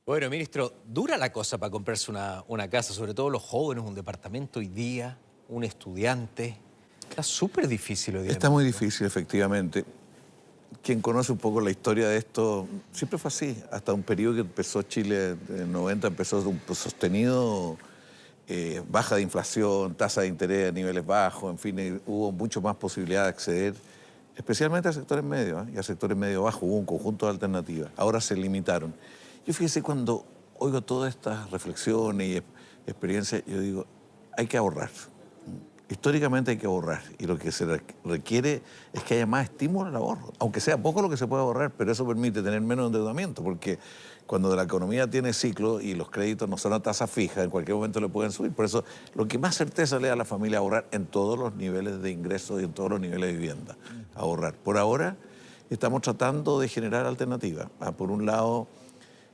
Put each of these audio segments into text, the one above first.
Bueno, ministro, dura la cosa para comprarse una casa, sobre todo los jóvenes, un departamento hoy día, un estudiante. Está súper difícil hoy día, Está muy ministro. difícil, efectivamente. Quien conoce un poco la historia de esto, siempre fue así. Hasta un periodo que empezó Chile, en el 90, empezó un sostenido, baja de inflación, tasa de interés a niveles bajos, en fin, hubo mucho más posibilidad de acceder, especialmente a sectores medios, y a sectores medio bajos, hubo un conjunto de alternativas. Ahora se limitaron. Yo fíjese, cuando oigo todas estas reflexiones y experiencias, yo digo, hay que ahorrar. Históricamente hay que ahorrar, y lo que se requiere es que haya más estímulo al ahorro, aunque sea poco lo que se puede ahorrar, pero eso permite tener menos endeudamiento, porque cuando la economía tiene ciclo y los créditos no son a tasa fija, en cualquier momento le pueden subir. Por eso lo que más certeza le da a la familia es ahorrar en todos los niveles de ingresos y en todos los niveles de vivienda. Ahorrar. Por ahora estamos tratando de generar alternativas. Por un lado,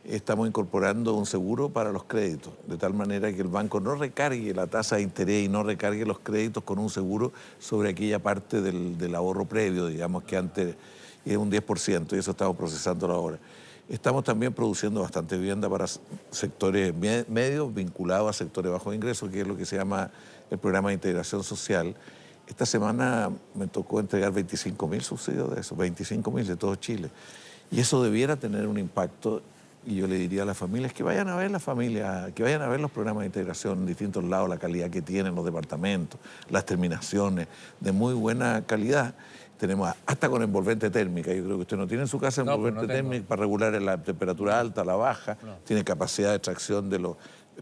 estamos incorporando un seguro para los créditos, de tal manera que el banco no recargue la tasa de interés y no recargue los créditos con un seguro sobre aquella parte del ahorro previo, digamos, que antes era un 10%, y eso estamos procesándolo ahora. Estamos también produciendo bastante vivienda para sectores medios vinculados a sectores bajos ingresos, que es lo que se llama el programa de integración social. Esta semana me tocó entregar 25.000 subsidios de eso, 25.000 de todo Chile. Y eso debiera tener un impacto. Y yo le diría a las familias que vayan a ver la familia, que vayan a ver los programas de integración en distintos lados, la calidad que tienen los departamentos, las terminaciones de muy buena calidad. Tenemos hasta con envolvente térmica. Yo creo que usted no tiene en su casa No, pues envolvente no tengo. térmica para regular la temperatura alta, la baja. No. Tiene capacidad de extracción de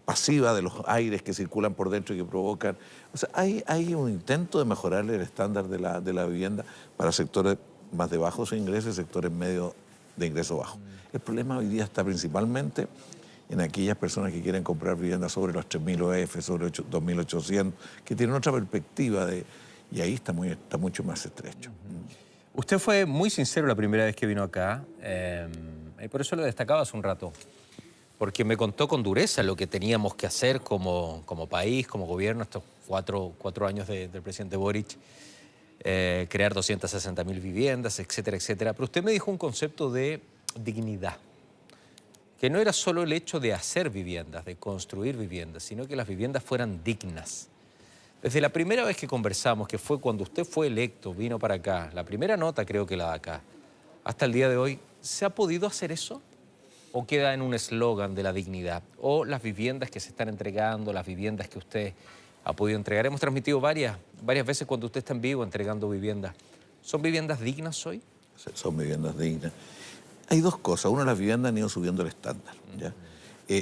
pasiva de los aires que circulan por dentro y que provocan. O sea, hay un intento de mejorar el estándar de la vivienda para sectores más de bajos ingresos y sectores medios de ingreso bajo. El problema hoy día está principalmente en aquellas personas que quieren comprar viviendas sobre los 3.000 OF, sobre 2.800, que tienen otra perspectiva y ahí está mucho más estrecho. Usted fue muy sincero la primera vez que vino acá, y por eso lo destacaba hace un rato, porque me contó con dureza lo que teníamos que hacer como país, como gobierno, estos cuatro años del presidente Boric, crear 260.000 viviendas, etcétera, etcétera. Pero usted me dijo un concepto de dignidad, que no era solo el hecho de hacer viviendas, de construir viviendas, sino que las viviendas fueran dignas. Desde la primera vez que conversamos, que fue cuando usted fue electo, vino para acá, la primera nota creo que la de acá, hasta el día de hoy, ¿se ha podido hacer eso? ¿O queda en un eslogan de la dignidad? ¿O las viviendas que se están entregando, las viviendas que usted ha podido entregar? Hemos transmitido varias veces cuando usted está en vivo entregando viviendas. ¿Son viviendas dignas hoy? Son viviendas dignas. Hay dos cosas. Una, las viviendas han ido subiendo el estándar, ¿ya?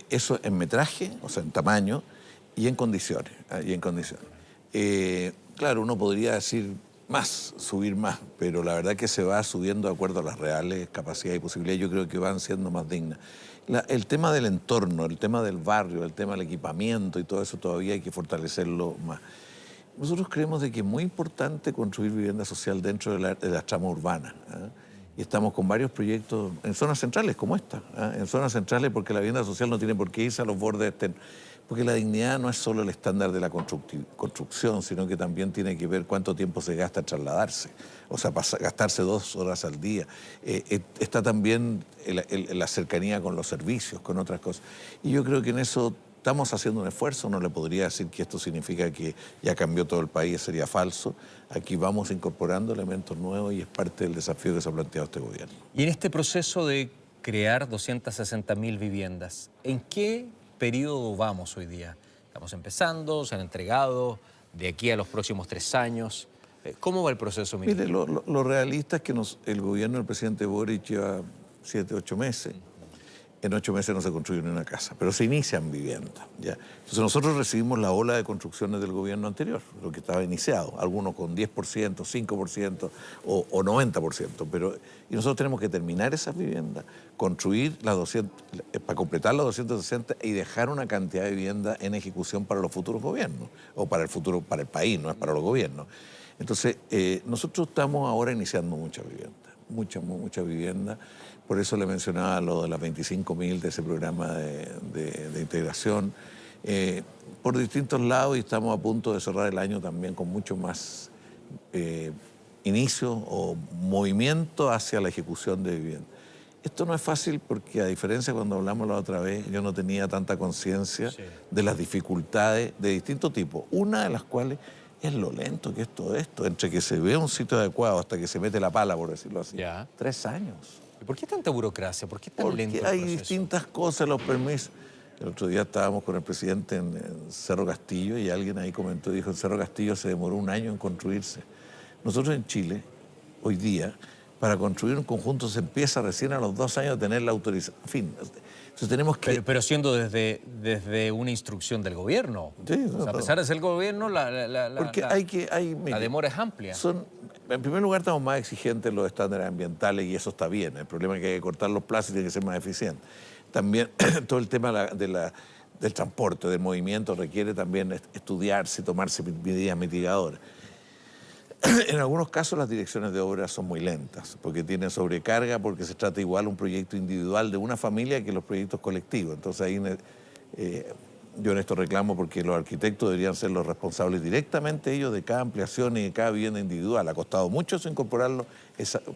Eso en metraje, o sea, en tamaño, y en condiciones. Claro, uno podría decir más, subir más, pero la verdad que se va subiendo de acuerdo a las reales capacidades y posibilidades. Yo creo que van siendo más dignas. El tema del entorno, el tema del barrio, el tema del equipamiento y todo eso todavía hay que fortalecerlo más. Nosotros creemos de que es muy importante construir vivienda social dentro de las tramas urbanas, ¿eh? Y estamos con varios proyectos en zonas centrales como esta, ¿eh? En zonas centrales, porque la vivienda social no tiene por qué irse a los bordes porque la dignidad no es solo el estándar de la construcción, sino que también tiene que ver cuánto tiempo se gasta en trasladarse, o sea, gastarse 2 horas al día. Está también la cercanía con los servicios, con otras cosas. Y yo creo que en eso estamos haciendo un esfuerzo. No le podría decir que esto significa que ya cambió todo el país, sería falso. Aquí vamos incorporando elementos nuevos y es parte del desafío que se ha planteado este gobierno. Y en este proceso de crear 260.000 viviendas, ¿en qué periodo vamos hoy día? Estamos empezando, se han entregado, de aquí a los próximos 3 años. ¿Cómo va el proceso, ministro? Mire, lo realista es que el gobierno del presidente Boric lleva 7, 8 meses. En 8 meses no se construye ni una casa, pero se inician viviendas, ¿ya? Entonces nosotros recibimos la ola de construcciones del gobierno anterior, lo que estaba iniciado, algunos con 10%, 5% o 90%, y nosotros tenemos que terminar esas viviendas, construir las 200, para completar las 260 y dejar una cantidad de viviendas en ejecución para los futuros gobiernos, o para el país, no es para los gobiernos. Entonces, nosotros estamos ahora iniciando muchas viviendas, muchas viviendas. Por eso le mencionaba lo de las 25.000 de ese programa de integración. Por distintos lados, y estamos a punto de cerrar el año también con mucho más inicio o movimiento hacia la ejecución de vivienda. Esto no es fácil porque, a diferencia de cuando hablamos la otra vez, yo no tenía tanta conciencia de las dificultades de distinto tipo. Una de las cuales es lo lento que es todo esto. Entre que se ve un sitio adecuado hasta que se mete la pala, por decirlo así. 3 años. ¿Y por qué tanta burocracia? ¿Por qué tan lento el Porque hay proceso? distintas cosas, los permisos. El otro día estábamos con el presidente en Cerro Castillo y alguien ahí comentó, dijo, en Cerro Castillo se demoró 1 año en construirse. Nosotros en Chile, hoy día, para construir un conjunto se empieza recién a los 2 años de tener la autorización. En fin, entonces tenemos que... Pero siendo desde una instrucción del gobierno. Sí, o sea, a pesar de ser el gobierno, la demora es amplia. En primer lugar, estamos más exigentes en los estándares ambientales y eso está bien. El problema es que hay que cortar los plazos y tiene que ser más eficiente. También todo el tema del transporte, del movimiento, requiere también estudiarse y tomarse medidas mitigadoras. En algunos casos las direcciones de obra son muy lentas, porque tienen sobrecarga, porque se trata igual un proyecto individual de una familia que los proyectos colectivos. Entonces ahí yo en esto reclamo porque los arquitectos deberían ser los responsables directamente ellos de cada ampliación y de cada vivienda individual. Ha costado mucho eso incorporarlo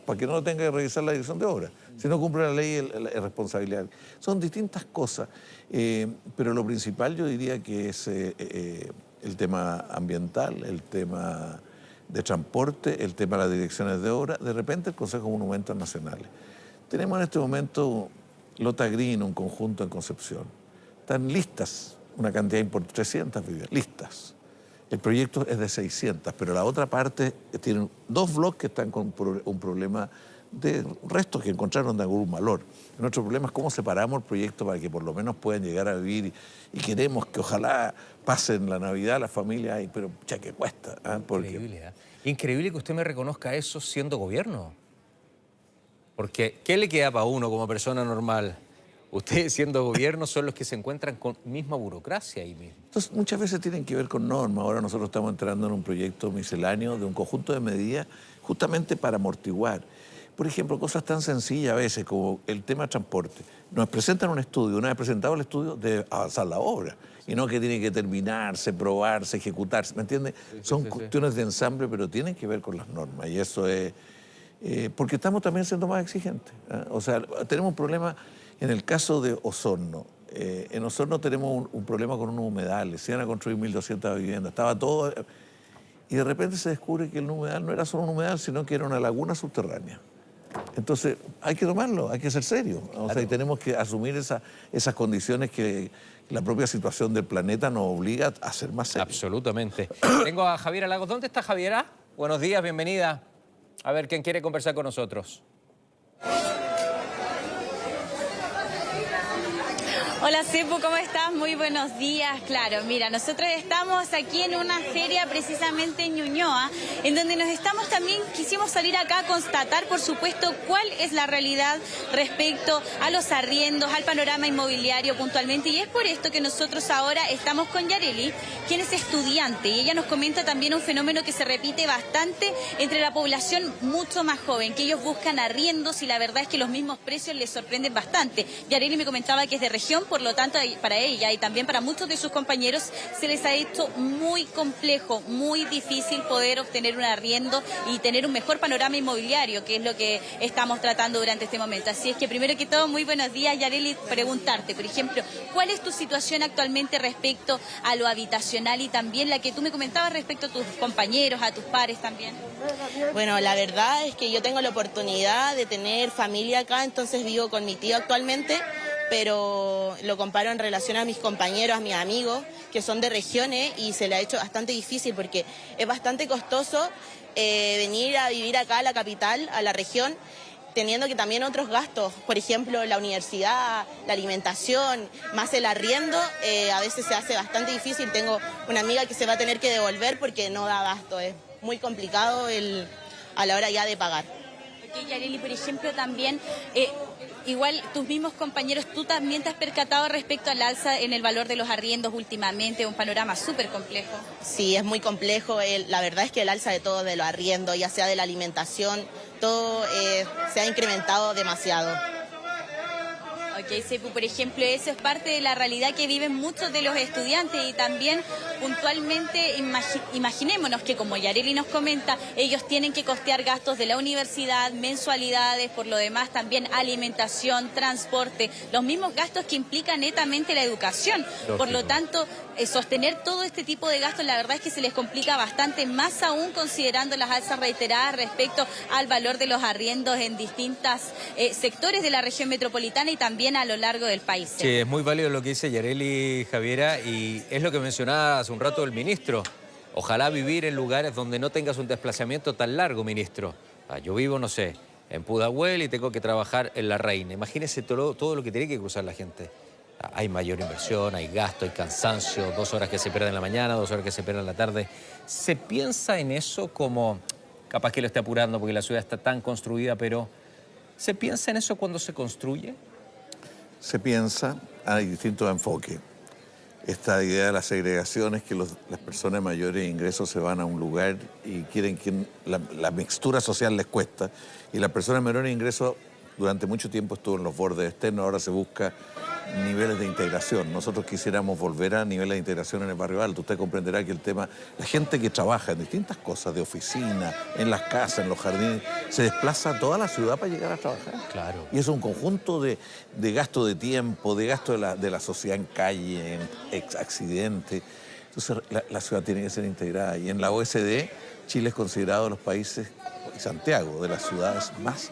para que no lo tenga que revisar la dirección de obra. Si no cumple la ley es responsabilidad. Son distintas cosas, pero lo principal yo diría que es el tema ambiental, el tema de transporte, el tema de las direcciones de obra, de repente el Consejo de Monumentos Nacionales. Tenemos en este momento Lota Green, un conjunto en Concepción. Están listas una cantidad importante, 300 viviendas, listas. El proyecto es de 600, pero la otra parte tienen 2 bloques que están con un problema de restos que encontraron de algún valor. Nuestro problema es cómo separamos el proyecto para que por lo menos puedan llegar a vivir y queremos que ojalá pasen la Navidad las familias, pero ya que cuesta. Increíble, ¿eh? Increíble que usted me reconozca eso siendo gobierno. Porque, ¿qué le queda para uno como persona normal? Ustedes siendo gobierno son los que se encuentran con misma burocracia ahí mismo. Entonces, muchas veces tienen que ver con normas. Ahora nosotros estamos entrando en un proyecto misceláneo de un conjunto de medidas justamente para amortiguar. Por ejemplo, cosas tan sencillas a veces como el tema de transporte. Nos presentan un estudio, una vez presentado el estudio, debe avanzar la obra. Y no que tiene que terminarse, probarse, ejecutarse, ¿me entiendes? Son cuestiones de ensamble, pero tienen que ver con las normas. Y eso es... porque estamos también siendo más exigentes. O sea, tenemos un problema en el caso de Osorno. En Osorno tenemos un problema con unos humedales. Se iban a construir 1.200 viviendas. Estaba todo... Y de repente se descubre que el humedal no era solo un humedal, sino que era una laguna subterránea. Entonces, hay que tomarlo, hay que ser serio. O sea, y tenemos que asumir esas condiciones que la propia situación del planeta nos obliga a ser más serios. Absolutamente. Tengo a Javiera Lagos. ¿Dónde está Javiera? Buenos días, bienvenida. A ver, ¿quién quiere conversar con nosotros? Hola, Cepo, ¿cómo estás? Muy buenos días. Claro, mira, nosotros estamos aquí en una feria precisamente en Ñuñoa, en donde quisimos salir acá a constatar, por supuesto, cuál es la realidad respecto a los arriendos, al panorama inmobiliario puntualmente, y es por esto que nosotros ahora estamos con Yareli, quien es estudiante, y ella nos comenta también un fenómeno que se repite bastante entre la población mucho más joven, que ellos buscan arriendos y la verdad es que los mismos precios les sorprenden bastante. Yareli me comentaba que es de región, por lo tanto, para ella y también para muchos de sus compañeros se les ha hecho muy complejo, muy difícil poder obtener un arriendo y tener un mejor panorama inmobiliario, que es lo que estamos tratando durante este momento. Así es que primero que todo, muy buenos días, Yareli, preguntarte, por ejemplo, ¿cuál es tu situación actualmente respecto a lo habitacional y también la que tú me comentabas respecto a tus compañeros, a tus pares también? Bueno, la verdad es que yo tengo la oportunidad de tener familia acá, entonces vivo con mi tío actualmente, pero lo comparo en relación a mis compañeros, a mis amigos, que son de regiones y se le ha hecho bastante difícil porque es bastante costoso venir a vivir acá a la capital, a la región, teniendo que también otros gastos, por ejemplo, la universidad, la alimentación, más el arriendo, a veces se hace bastante difícil. Tengo una amiga que se va a tener que devolver porque no da abasto, es muy complicado a la hora ya de pagar. Ok, Yareli, por ejemplo, también... igual tus mismos compañeros, tú también te has percatado respecto al alza en el valor de los arriendos últimamente, un panorama súper complejo. Sí, es muy complejo. La verdad es que el alza de todo, de los arriendos, ya sea de la alimentación, todo se ha incrementado demasiado. Ok, Sepu, por ejemplo, eso es parte de la realidad que viven muchos de los estudiantes y también puntualmente imaginémonos que, como Yareli nos comenta, ellos tienen que costear gastos de la universidad, mensualidades, por lo demás también alimentación, transporte, los mismos gastos que implica netamente la educación. Lógico. Por lo tanto, sostener todo este tipo de gastos, la verdad es que se les complica bastante, más aún considerando las alzas reiteradas respecto al valor de los arriendos en distintos sectores de la región metropolitana y también a lo largo del país. Sí, es muy válido lo que dice Yareli, Javiera, y es lo que mencionaba hace un rato el ministro. Ojalá vivir en lugares donde no tengas un desplazamiento tan largo, ministro. Yo vivo, no sé, en Pudahuel y tengo que trabajar en La Reina. Imagínese todo lo que tiene que cruzar la gente. Hay mayor inversión, hay gasto, hay cansancio, 2 horas que se pierden en la mañana, 2 horas que se pierden en la tarde. ¿Se piensa en eso como, capaz que lo esté apurando porque la ciudad está tan construida, pero ¿se piensa en eso cuando se construye? Se piensa, hay distintos enfoques. Esta idea de la segregación es que las personas de mayores ingresos se van a un lugar y quieren que la mixtura social les cuesta. Y las personas de menores ingresos durante mucho tiempo estuvo en los bordes externos, ahora se busca niveles de integración. Nosotros quisiéramos volver a niveles de integración en el barrio alto. Usted comprenderá que el tema, la gente que trabaja en distintas cosas, de oficina, en las casas, en los jardines, se desplaza a toda la ciudad para llegar a trabajar. Claro. Y eso es un conjunto de gasto de tiempo, de gasto de la sociedad en calle, en accidentes. Entonces la ciudad tiene que ser integrada. Y en la OECD, Chile es considerado de los países, y Santiago, de las ciudades más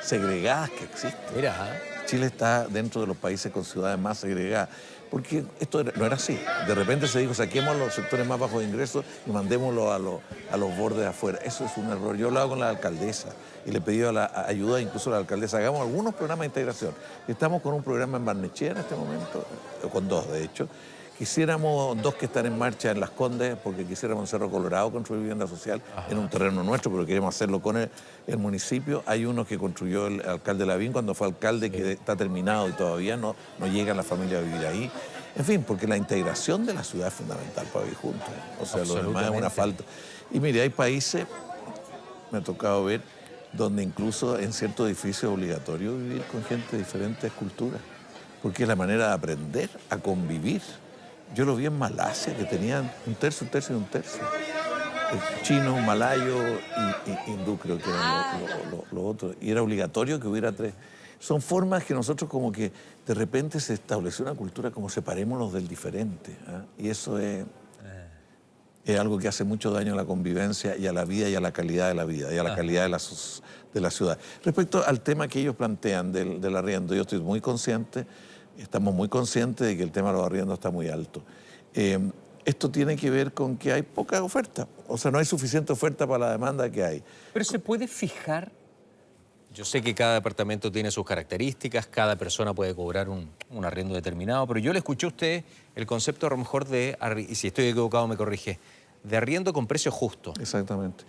segregadas que existen. Mira. Chile está dentro de los países con ciudades más segregadas, porque esto no era así. De repente se dijo, saquemos los sectores más bajos de ingresos y mandémoslo a los bordes de afuera. Eso es un error. Yo hablaba con la alcaldesa y le pedí ayuda incluso a la alcaldesa. Hagamos algunos programas de integración. Estamos con un programa en Barnechea en este momento, con 2 de hecho. Quisiéramos 2 que están en marcha en Las Condes, porque quisiéramos en Cerro Colorado construir vivienda social en un terreno nuestro, pero queremos hacerlo con el municipio. Hay uno que construyó el alcalde Lavín cuando fue alcalde, que está terminado y todavía no llega la familia a vivir ahí. En fin, porque la integración de la ciudad es fundamental para vivir juntos. O sea, lo demás es una falta. Y mire, hay países, me ha tocado ver, donde incluso en ciertos edificios es obligatorio vivir con gente de diferentes culturas, porque es la manera de aprender a convivir. Yo lo vi en Malasia, que tenían un tercio y un tercio. Chino, malayo y hindú, creo que eran los otros. Y era obligatorio que hubiera 3. Son formas que nosotros como que de repente se estableció una cultura como separémonos del diferente. Y eso es algo que hace mucho daño a la convivencia y a la vida y a la calidad de la vida y a la calidad de la ciudad. Respecto al tema que ellos plantean del arriendo, yo estoy muy consciente. Estamos muy conscientes de que el tema de los arriendos está muy alto. Esto tiene que ver con que hay poca oferta. O sea, no hay suficiente oferta para la demanda que hay. Pero se puede fijar. Yo sé que cada departamento tiene sus características, cada persona puede cobrar un arriendo determinado, pero yo le escuché a usted el concepto a lo mejor y si estoy equivocado me corrige, de arriendo con precio justo. Exactamente.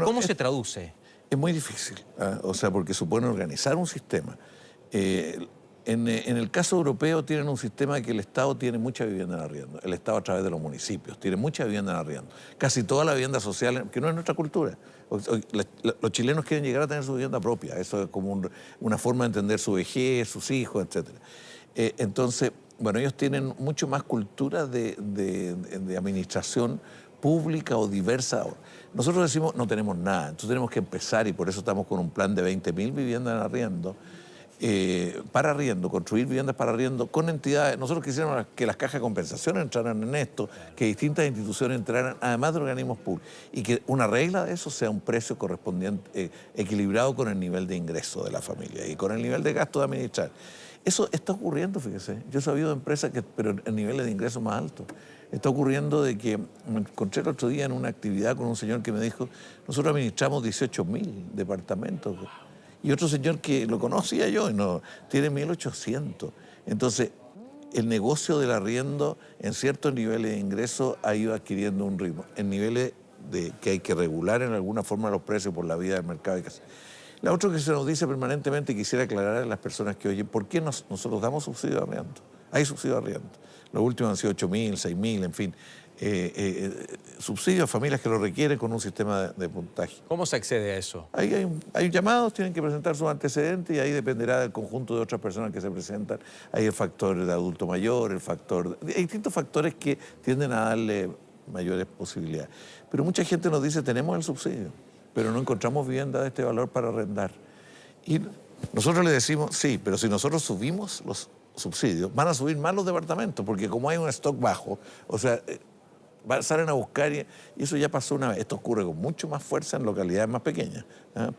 ¿Cómo se traduce? Es muy difícil, o sea, porque supone organizar un sistema. En el caso europeo tienen un sistema que el Estado tiene mucha vivienda en arriendo. El Estado a través de los municipios tiene mucha vivienda en arriendo. Casi toda la vivienda social, que no es nuestra cultura. Los chilenos quieren llegar a tener su vivienda propia. Eso es como una forma de entender su vejez, sus hijos, etc. Entonces, bueno, ellos tienen mucho más cultura de administración pública o diversa. Nosotros decimos, no tenemos nada. Entonces tenemos que empezar y por eso estamos con un plan de 20.000 viviendas en arriendo. Para arriendo, construir viviendas para arriendo con entidades. Nosotros quisiéramos que las cajas de compensación entraran en esto, que distintas instituciones entraran, además de organismos públicos, y que una regla de eso sea un precio correspondiente, equilibrado con el nivel de ingreso de la familia y con el nivel de gasto de administrar. Eso está ocurriendo, fíjese. Yo he sabido de empresas pero en niveles de ingreso más altos. Está ocurriendo de que me encontré el otro día en una actividad con un señor que me dijo, nosotros administramos 18.000 departamentos. Y otro señor que lo conocía yo, tiene 1.800. Entonces, el negocio del arriendo en ciertos niveles de ingreso ha ido adquiriendo un ritmo. En niveles de que hay que regular en alguna forma los precios por la vida del mercado. La otra que se nos dice permanentemente, quisiera aclarar a las personas que oyen, ¿por qué nosotros damos subsidio de arriendo? Hay subsidio de arriendo. Los últimos han sido 8.000, 6.000, en fin. subsidios a familias que lo requieren con un sistema de puntaje. ¿Cómo se accede a eso? Hay llamados, tienen que presentar sus antecedentes y ahí dependerá del conjunto de otras personas que se presentan. Hay el factor de adulto mayor, hay distintos factores que tienden a darle mayores posibilidades. Pero mucha gente nos dice, tenemos el subsidio, pero no encontramos vivienda de este valor para arrendar. Y nosotros le decimos, sí, pero si nosotros subimos los subsidios, van a subir más los departamentos, porque como hay un stock bajo, o sea, salen a buscar y eso ya pasó una vez. Esto ocurre con mucho más fuerza en localidades más pequeñas,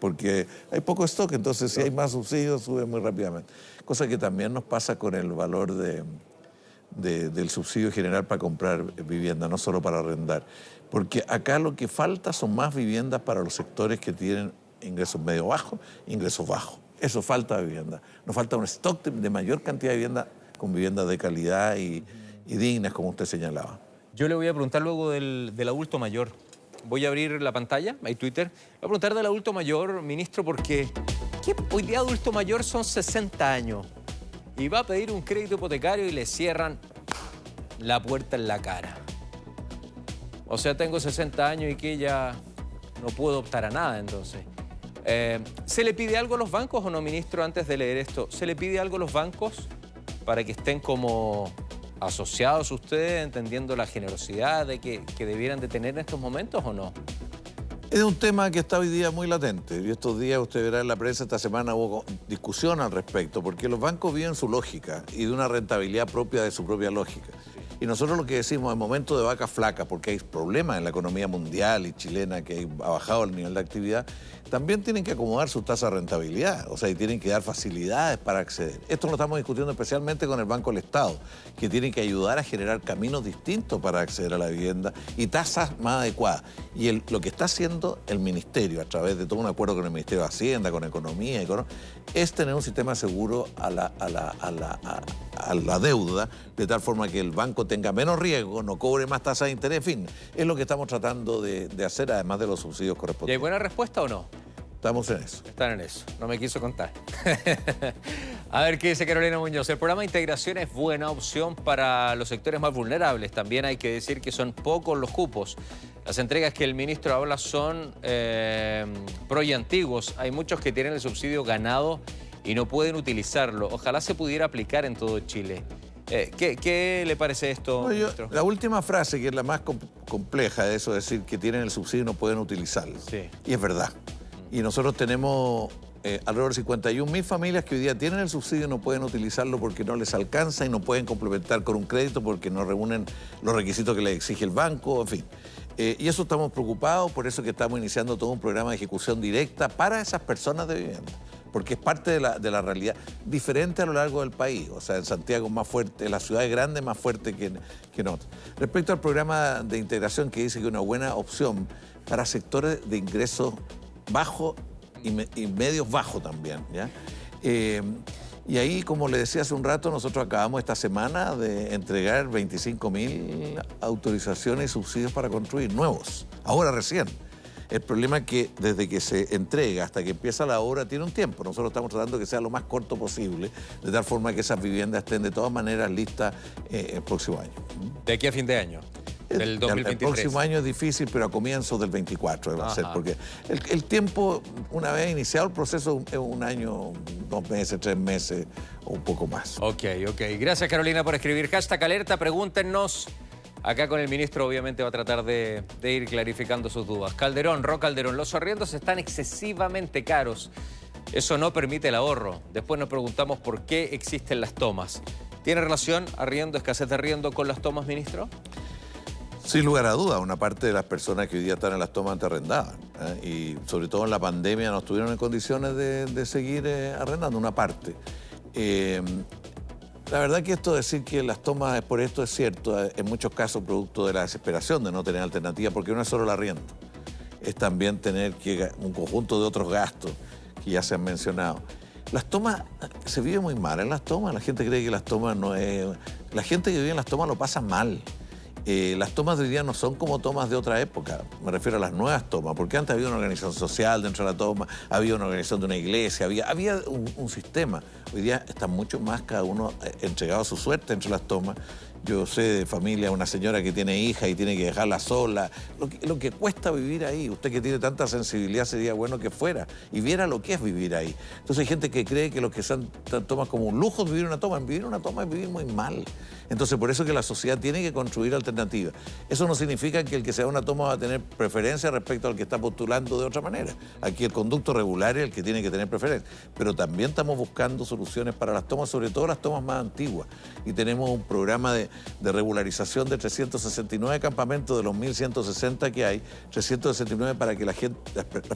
porque hay poco stock, entonces si hay más subsidios sube muy rápidamente. Cosa que también nos pasa con el valor del subsidio general para comprar vivienda, no solo para arrendar. Porque acá lo que falta son más viviendas para los sectores que tienen ingresos medio bajos, ingresos bajos. Eso falta vivienda. Nos falta un stock de mayor cantidad de vivienda con viviendas de calidad y dignas, como usted señalaba. Yo le voy a preguntar luego del adulto mayor. Voy a abrir la pantalla, hay Twitter. Voy a preguntar del adulto mayor, ministro, porque hoy día adulto mayor son 60 años y va a pedir un crédito hipotecario y le cierran la puerta en la cara. O sea, tengo 60 años y que ya no puedo optar a nada, entonces. ¿Se le pide algo a los bancos o no, ministro, antes de leer esto? ¿Se le pide algo a los bancos para que estén como asociados ustedes, entendiendo la generosidad que debieran de tener en estos momentos o no? Es un tema que está hoy día muy latente. Y estos días usted verá en la prensa, esta semana hubo discusión al respecto, porque los bancos viven su lógica y de una rentabilidad propia de su propia lógica. Y nosotros lo que decimos en momentos de vaca flaca, porque hay problemas en la economía mundial y chilena que ha bajado el nivel de actividad, también tienen que acomodar su tasa de rentabilidad, o sea, y tienen que dar facilidades para acceder. Esto lo estamos discutiendo especialmente con el Banco del Estado, que tiene que ayudar a generar caminos distintos para acceder a la vivienda y tasas más adecuadas. Y lo que está haciendo el Ministerio, a través de todo un acuerdo con el Ministerio de Hacienda, con Economía, es tener un sistema seguro a la deuda, de tal forma que el banco tenga menos riesgo, no cobre más tasas de interés, en fin, es lo que estamos tratando de hacer, además de los subsidios correspondientes. ¿Y hay buena respuesta o no? Estamos en eso. Están en eso, no me quiso contar. A ver qué dice Carolina Muñoz. El programa de integración es buena opción para los sectores más vulnerables. También hay que decir que son pocos los cupos. Las entregas que el ministro habla son pro y antiguos. Hay muchos que tienen el subsidio ganado y no pueden utilizarlo. Ojalá se pudiera aplicar en todo Chile. ¿Qué le parece esto, ministro? La última frase, que es la más compleja de eso, es decir, que tienen el subsidio y no pueden utilizarlo. Sí. Y es verdad. Y nosotros tenemos alrededor de 51.000 familias que hoy día tienen el subsidio y no pueden utilizarlo porque no les alcanza y no pueden complementar con un crédito porque no reúnen los requisitos que les exige el banco, en fin. Y eso estamos preocupados, por eso que estamos iniciando todo un programa de ejecución directa para esas personas de vivienda, porque es parte de la realidad diferente a lo largo del país. O sea, en Santiago es más fuerte, en las ciudades grandes más fuerte que en otras. Respecto al programa de integración, que dice que es una buena opción para sectores de ingresos bajos y medios bajos también, ¿ya? Y ahí, como le decía hace un rato, nosotros acabamos esta semana de entregar 25.000 autorizaciones y subsidios para construir nuevos, ahora recién. El problema es que desde que se entrega hasta que empieza la obra tiene un tiempo. Nosotros estamos tratando que sea lo más corto posible, de tal forma que esas viviendas estén de todas maneras listas el próximo año. ¿De aquí a fin de año? Del 2023. El próximo año es difícil, pero a comienzos del 24 va a ser, porque el tiempo, una vez iniciado el proceso, es un año, 2 meses, 3 meses o un poco más. Ok. Gracias, Carolina, por escribir. #alerta, pregúntenos. Acá con el ministro obviamente va a tratar de ir clarificando sus dudas. Ro Calderón, los arriendos están excesivamente caros. Eso no permite el ahorro. Después nos preguntamos por qué existen las tomas. ¿Tiene relación arriendo, escasez de arriendo con las tomas, ministro? Sin lugar a dudas, una parte de las personas que hoy día están en las tomas antes arrendaban, y sobre todo en la pandemia no estuvieron en condiciones de seguir arrendando, una parte. La verdad que esto de decir que las tomas es por esto es cierto, en muchos casos producto de la desesperación de no tener alternativa, porque no es solo el arriendo, es también tener un conjunto de otros gastos que ya se han mencionado. Las tomas, se vive muy mal en las tomas, la gente cree que las tomas no es... La gente que vive en las tomas lo pasa mal. Las tomas de hoy día no son como tomas de otra época, me refiero a las nuevas tomas, porque antes había una organización social dentro de la toma, había una organización de una iglesia, había un sistema. Hoy día está mucho más cada uno entregado a su suerte entre las tomas Yo sé de familia, una señora que tiene hija y tiene que dejarla sola. Lo que cuesta vivir ahí. Usted que tiene tanta sensibilidad sería bueno que fuera y viera lo que es vivir ahí. Entonces hay gente que cree que lo que son tomas como un lujo es vivir una toma. Vivir una toma es vivir muy mal. Entonces por eso que la sociedad tiene que construir alternativas. Eso no significa que el que sea una toma va a tener preferencia respecto al que está postulando de otra manera. Aquí el conducto regular es el que tiene que tener preferencia. Pero también estamos buscando soluciones para las tomas, sobre todo las tomas más antiguas. Y tenemos un programa de regularización de 369 campamentos de los 1.160 que hay, 369 para que las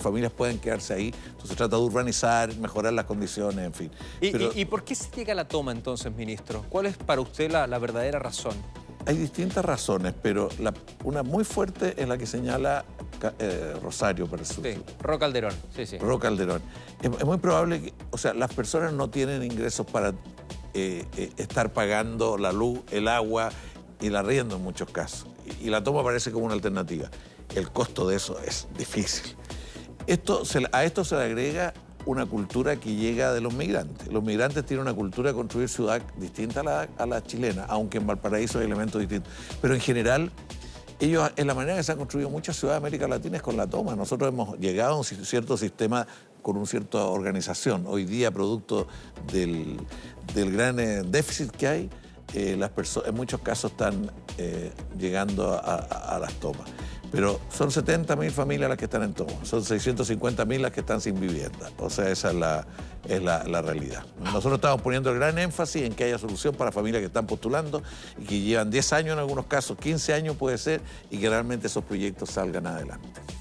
familias puedan quedarse ahí. Entonces se trata de urbanizar, mejorar las condiciones, en fin. ¿Y por qué se llega a la toma entonces, ministro? ¿Cuál es para usted la verdadera razón? Hay distintas razones, pero una muy fuerte es la que señala Rosario, para su. Sí, Ro Calderón. Sí. Ro Calderón. Es muy probable que, o sea, las personas no tienen ingresos para estar pagando la luz, el agua y el arriendo en muchos casos. Y la toma parece como una alternativa. El costo de eso es difícil. A esto se le agrega una cultura que llega de los migrantes. Los migrantes tienen una cultura de construir ciudad distinta a la chilena, aunque en Valparaíso hay elementos distintos. Pero en general, ellos, en la manera que se han construido muchas ciudades de América Latina es con la toma. Nosotros hemos llegado a un cierto sistema con una cierta organización. Hoy día, producto del gran déficit que hay, las personas en muchos casos están llegando a las tomas. Pero son 70.000 familias las que están en toma, son 650.000 las que están sin vivienda. O sea, esa es la realidad. Nosotros estamos poniendo el gran énfasis en que haya solución para familias que están postulando y que llevan 10 años en algunos casos, 15 años puede ser, y que realmente esos proyectos salgan adelante.